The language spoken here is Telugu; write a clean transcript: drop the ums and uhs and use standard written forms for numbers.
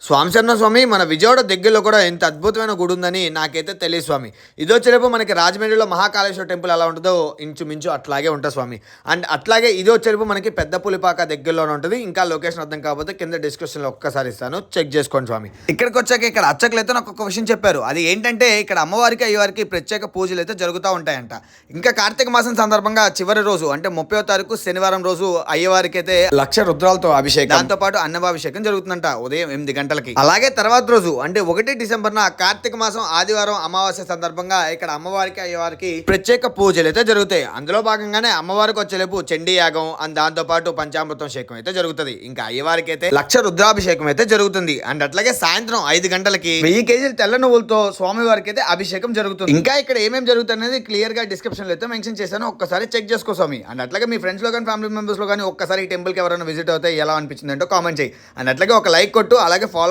స్వామిశరణ స్వామి మన విజయవాడ దగ్గరలో కూడా ఎంత అద్భుతమైన గుడి ఉందని నాకైతే తెలియదు స్వామి. ఇదొచ్చేపు మనకి రాజమండ్రిలో మహాకాళేశ్వర టెంపుల్ ఎలా ఉంటుందో ఇంచుమించు అట్లాగే ఉంటుంది స్వామి. అండ్ అట్లాగే ఇది వచ్చేపు మనకి పెద్ద పులిపాక దగ్గరలోనే ఉంటుంది. ఇంకా లొకేషన్ అర్థం కాకపోతే కింద డిస్క్రిప్షన్లో ఒక్కసారి ఇస్తాను, చెక్ చేసుకోండి స్వామి. ఇక్కడికి వచ్చాక ఇక్కడ అర్చకులు నాకు ఒక విషయం చెప్పారు. అది ఏంటంటే ఇక్కడ అమ్మవారికి అయ్యవారికి ప్రత్యేక పూజలు అయితే జరుగుతూ ఉంటాయంట. ఇంకా కార్తీక మాసం సందర్భంగా చివరి రోజు అంటే 30వ తారీఖు శనివారం రోజు అయ్యవారికి అయితే 1,00,000 రుద్రాలతో అభిషేకం, దాంతో పాటు అన్నభాభిషేకం జరుగుతుందంట ఉదయం 8 గంటలకి. అలాగే తర్వాత రోజు అంటే 1 డిసెంబర్ కార్తీక మాసం ఆదివారం అమావాస్య సందర్భంగా ఇక్కడ అమ్మవారికి అయ్యవారికి ప్రత్యేక పూజలు అయితే జరుగుతాయి. అందులో భాగంగానే అమ్మవారికి వచ్చేలేపు చండీ యాగం అండ్ దాంతో పాటు పంచామృతం అభిషేకం అయితే జరుగుతుంది. ఇంకా అయ్యవారికి అయితే 1,00,000 రుద్రాభిషేకం అయితే జరుగుతుంది. అండ్ అట్లాగే సాయంత్రం 5 గంటలకి 1000 కేజీల తెల్ల నువ్వులతో స్వామివారికి అయితే అభిషేకం జరుగుతుంది. ఇంకా ఇక్కడ ఏమేమి జరుగుతుంది అనేది క్లియర్ గా డిస్క్రిప్షన్ లో అయితే మెన్షన్ చేశాను, ఒక్కసారి చెక్ చేసుకో స్వామి. అండ్ అట్లాగే మీ ఫ్రెండ్స్ లో కానీ ఫ్యామిలీ మెంబర్స్ లో కానీ ఒక్కసారి ఈ టెంపుల్ కి ఎవరైనా విజిట్ అవుతే ఎలా అనిపించింది అంటే కామెంట్ చేయి. అండ్ అట్లాగే ఒక లైక్ కొట్టు, అలాగే